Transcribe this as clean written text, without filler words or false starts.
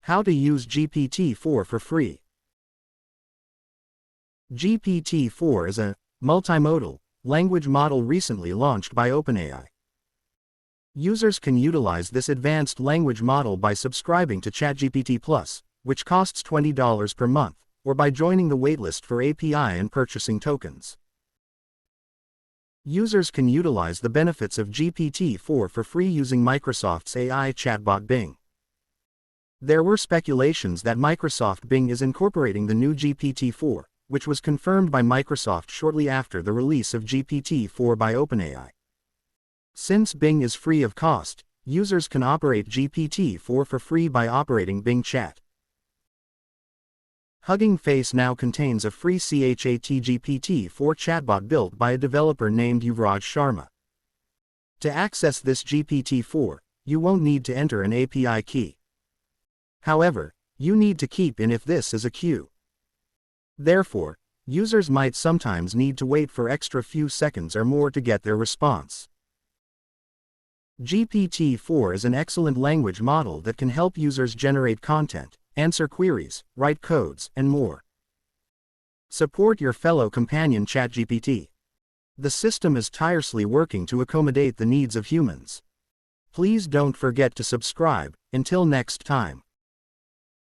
How to use GPT-4 for free. GPT-4 is a multimodal language model recently launched by OpenAI. Users can utilize this advanced language model by subscribing to ChatGPT Plus, which costs $20 per month, or by joining the waitlist for API and purchasing tokens. Users can utilize the benefits of GPT-4 for free using Microsoft's AI chatbot Bing. There were speculations that Microsoft Bing is incorporating the new GPT-4, which was confirmed by Microsoft shortly after the release of GPT-4 by OpenAI. Since Bing is free of cost, users can operate GPT-4 for free by operating Bing Chat. Hugging Face now contains a free ChatGPT-4 chatbot built by a developer named Yuvraj Sharma. To access this GPT-4, you won't need to enter an API key. However, you need to keep in if this is a queue. Therefore, users might sometimes need to wait for extra few seconds or more to get their response. GPT-4 is an excellent language model that can help users generate content, answer queries, write codes, and more. Support your fellow companion ChatGPT. The system is tirelessly working to accommodate the needs of humans. Please don't forget to subscribe. Until next time.